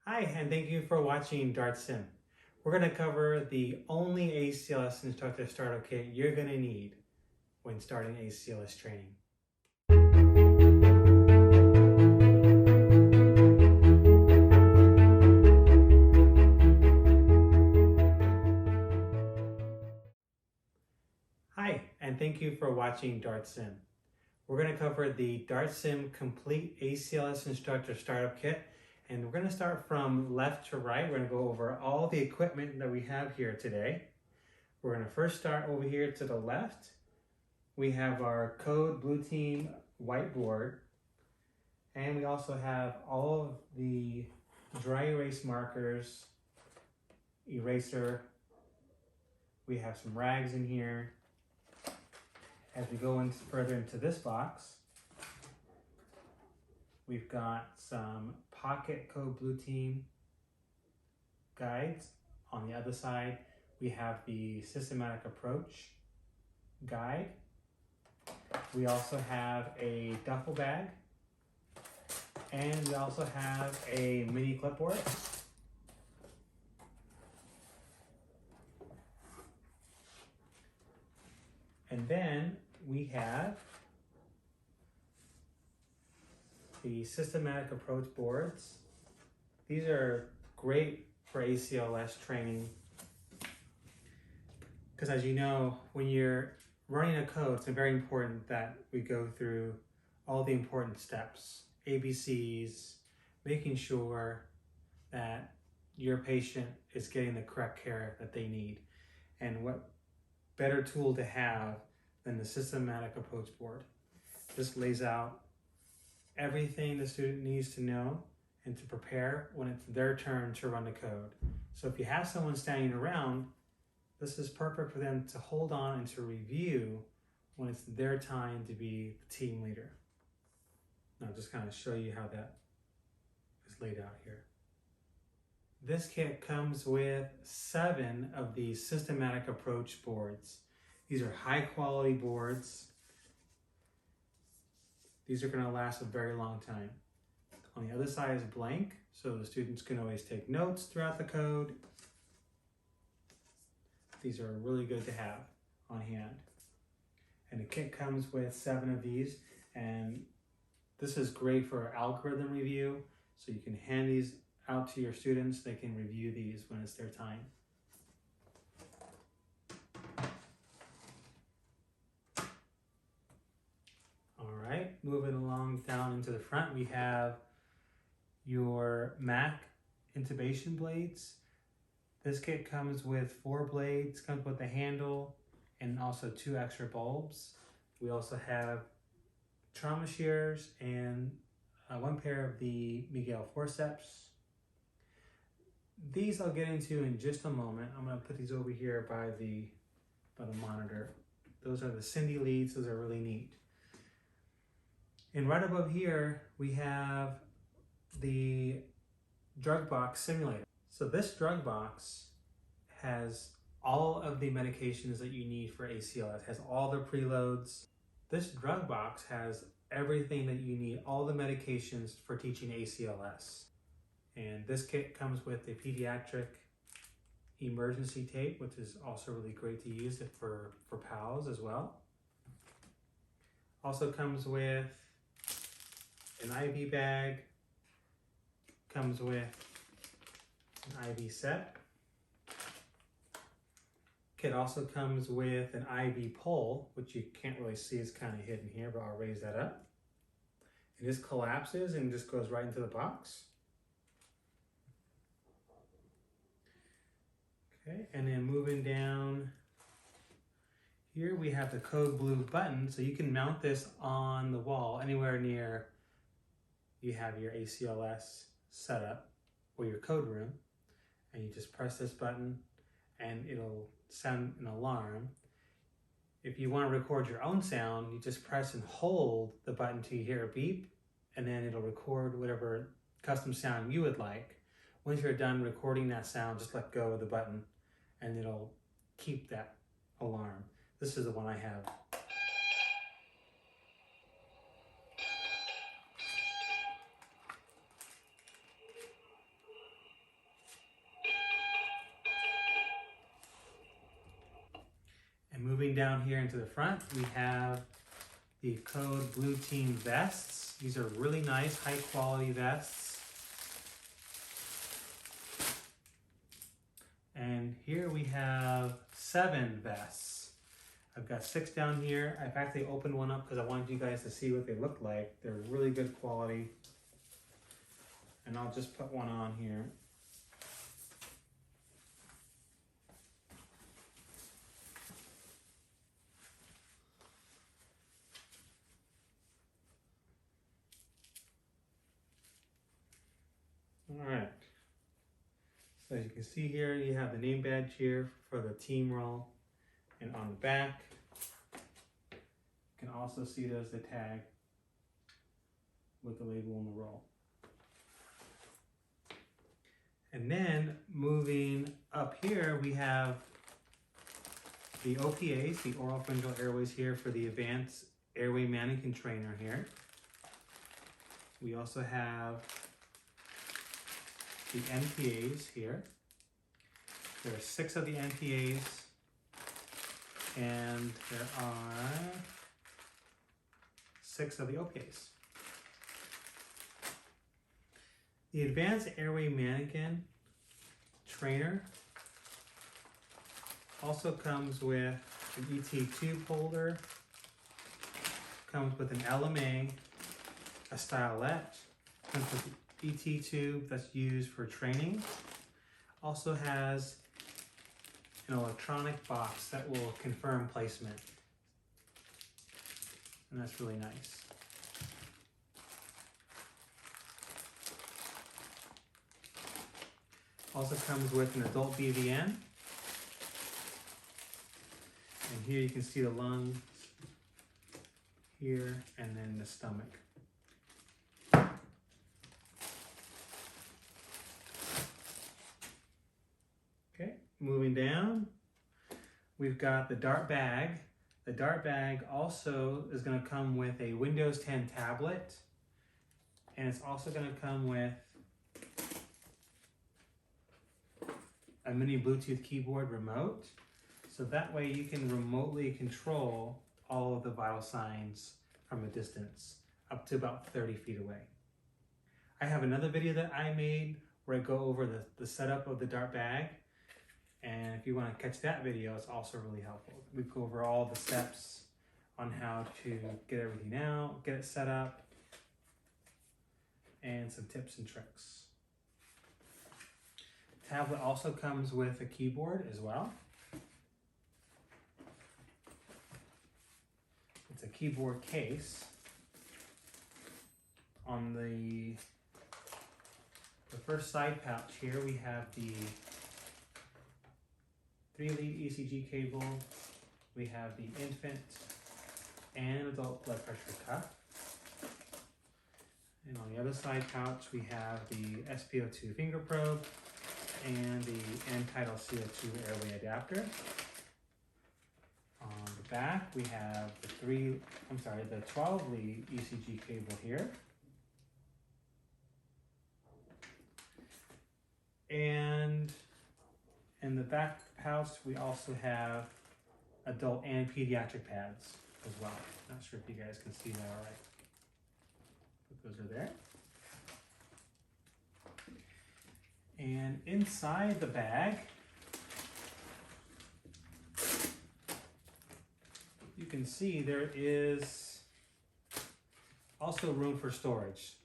Hi, and thank you for watching Dart Sim. We're going to cover the only ACLS instructor startup kit you're going to need when starting ACLS training. Hi, and thank you for watching Dart Sim. We're going to cover the Dart Sim Complete ACLS Instructor Startup Kit, and we're going to start from left to right. We're going to go over all the equipment that we have here today. We're going to first start over here to the left. We have our Code Blue Team whiteboard, and we also have all of the dry erase markers, eraser. We have some rags in here. As we go further into this box, we've got some pocket Code Blue Team guides. On the other side, we have the systematic approach guide. We also have a duffel bag, and we also have a mini clipboard. And then we have the systematic approach boards. These are great for ACLS training because, as you know, when you're running a code, it's very important that we go through all the important steps, ABCs, making sure that your patient is getting the correct care that they need. And what better tool to have than the systematic approach board. This lays out everything the student needs to know and to prepare when it's their turn to run the code. So if you have someone standing around, this is perfect for them to hold on and to review when it's their time to be the team leader. Now I'll just kind of show you how that is laid out here. This kit comes with 7 of these systematic approach boards. These are high quality boards. These are going to last a very long time. On the other side is blank, so the students can always take notes throughout the code. These are really good to have on hand. And the kit comes with 7 of these, and this is great for algorithm review, so you can hand these out to your students. They can review these when it's their time. All right, moving along down into the front, we have your Mac intubation blades. This kit comes with 4 blades, comes with a handle, and also 2 extra bulbs. We also have trauma shears and 1 pair of the Miguel forceps. These I'll get into in just a moment. I'm going to put these over here by the monitor. Those are the Cindy leads. Those are really neat. And right above here, we have the drug box simulator. So this drug box has all of the medications that you need for ACLS. It has all the preloads. This drug box has everything that you need, all the medications for teaching ACLS. And this kit comes with a pediatric emergency tape, which is also really great to use for PALS as well. Also comes with an IV bag, comes with an IV set. Kit also comes with an IV pole, which you can't really see, it's kind of hidden here, but I'll raise that up. It just collapses and just goes right into the box. Okay, and then moving down here, we have the Code Blue button, so you can mount this on the wall anywhere near you have your ACLS setup or your code room, and you just press this button and it'll sound an alarm. If you want to record your own sound, you just press and hold the button till you hear a beep, and then it'll record whatever custom sound you would like. Once you're done recording that sound, just let go of the button and it'll keep that alarm. This is the one I have. down here into the front, we have the Code Blue Team vests. These are really nice, high quality vests. And here we have 7 vests. I've got 6 down here. I've actually opened one up because I wanted you guys to see what they look like. They're really good quality. And I'll just put one on here. All right. So as you can see here, you have the name badge here for the team role, and on the back, you can also see there's the tag with the label on the roll. And then moving up here, we have the OPAs, the oral pharyngeal airways here for the advanced airway mannequin trainer here. We also have the NPAs here. There are 6 of the NPAs, and there are 6 of the OPAs. The Advanced Airway Mannequin Trainer also comes with an ET tube holder, comes with an LMA, a stylet, comes with the ET tube that's used for training. Also has an electronic box that will confirm placement. And that's really nice. Also comes with an adult BVN. And here you can see the lungs here and then the stomach. Okay, moving down, we've got the Dart bag. The Dart bag also is going to come with a Windows 10 tablet, and it's also going to come with a mini Bluetooth keyboard remote, so that way you can remotely control all of the vital signs from a distance, up to about 30 feet away. I have another video that I made where I go over the setup of the Dart bag, and if you want to catch that video, it's also really helpful. We go over all the steps on how to get everything out, get it set up, and some tips and tricks. Tablet also comes with a keyboard as well. It's a keyboard case. On the first side pouch here, we have the 3-lead ECG cable. We have the infant and adult blood pressure cuff. And on the other side pouch, we have the SpO2 finger probe and the end-tidal CO2 airway adapter. On the back, we have the 12-lead ECG cable here. And in the back pouch, we also have adult and pediatric pads as well. Not sure if you guys can see that all right. But those are there. And inside the bag, you can see there is also room for storage.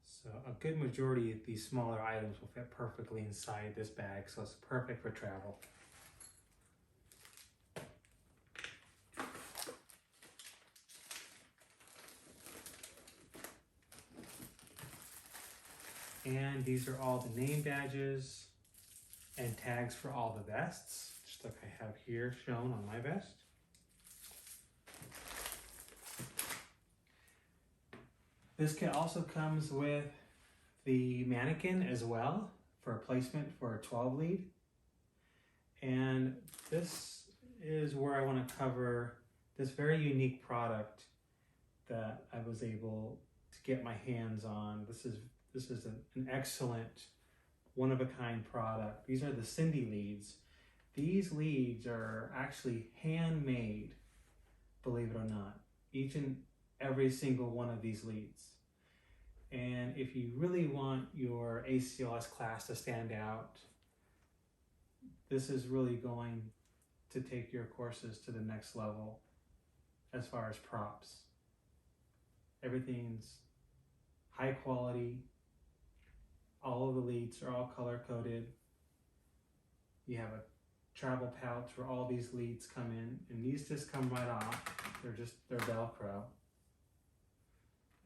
So a good majority of these smaller items will fit perfectly inside this bag, so it's perfect for travel. And these are all the name badges and tags for all the vests, just like I have here shown on my vest. This kit also comes with the mannequin as well for a placement for a 12-lead. And this is where I want to cover this very unique product that I was able to get my hands on. This is an excellent, one-of-a-kind product. These are the Cindy leads. These leads are actually handmade, believe it or not, each and every single one of these leads. And if you really want your ACLS class to stand out, this is really going to take your courses to the next level as far as props. Everything's high quality. All of the leads are all color coded. You have a travel pouch where all these leads come in, and these just come right off. They're Velcro.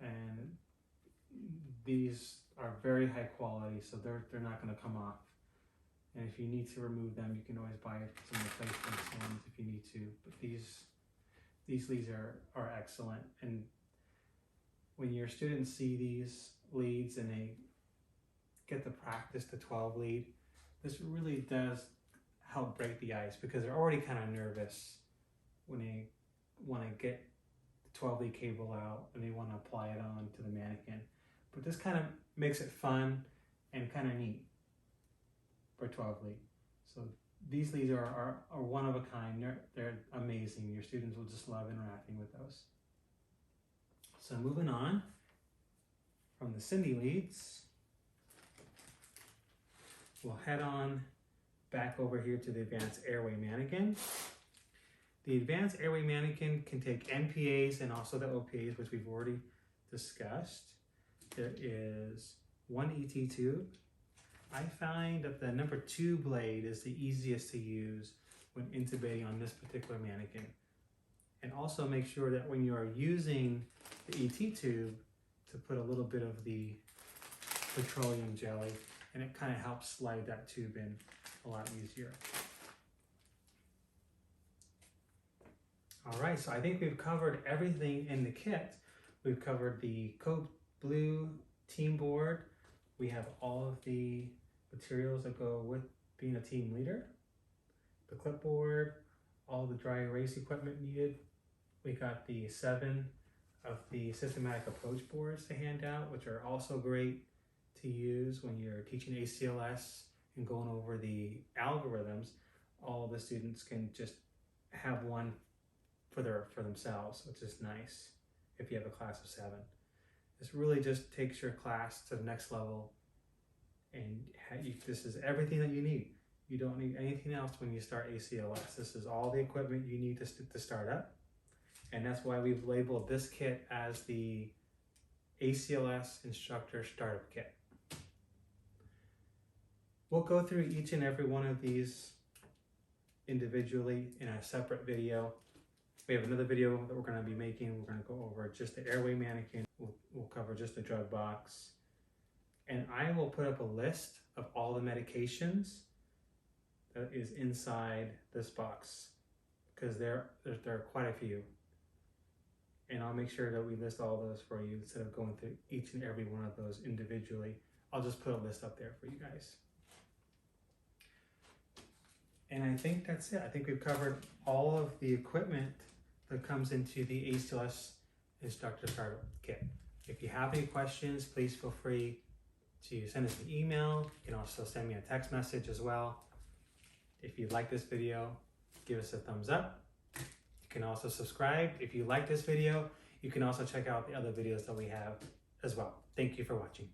And these are very high quality, so they're not going to come off. And if you need to remove them, you can always buy some replacement ones if you need to. But these leads are excellent. And when your students see these leads and they get to practice the 12 lead, this really does help break the ice, because they're already kind of nervous when they want to get the 12 lead cable out and they want to apply it on to the mannequin. But this kind of makes it fun and kind of neat for 12 lead. So these leads are one of a kind. They're amazing. Your students will just love interacting with those. So moving on from the Cindy leads, we'll head on back over here to the Advanced Airway Mannequin. The Advanced Airway Mannequin can take NPAs and also the OPAs, which we've already discussed. There is one ET tube. I find that the number 2 blade is the easiest to use when intubating on this particular mannequin. And also make sure that when you are using the ET tube, to put a little bit of the petroleum jelly, and it kind of helps slide that tube in a lot easier. All right, so I think we've covered everything in the kit. We've covered the Code Blue team board. We have all of the materials that go with being a team leader. The clipboard, all the dry erase equipment needed. We got the 7 of the systematic approach boards to hand out, which are also great to use when you're teaching ACLS and going over the algorithms. All the students can just have one for themselves, which is nice if you have a class of 7. This really just takes your class to the next level, and this is everything that you need. You don't need anything else when you start ACLS. This is all the equipment you need to start up, and that's why we've labeled this kit as the ACLS Instructor Startup Kit. We'll go through each and every one of these individually in a separate video. We have another video that we're going to be making. We're going to go over just the airway mannequin. We'll cover just the drug box. And I will put up a list of all the medications that is inside this box, because there are quite a few. And I'll make sure that we list all those for you instead of going through each and every one of those individually. I'll just put a list up there for you guys. And I think that's it. I think we've covered all of the equipment that comes into the ACLS Instructor Startup Kit. If you have any questions, please feel free to send us an email. You can also send me a text message as well. If you like this video, give us a thumbs up. You can also subscribe. If you like this video, you can also check out the other videos that we have as well. Thank you for watching.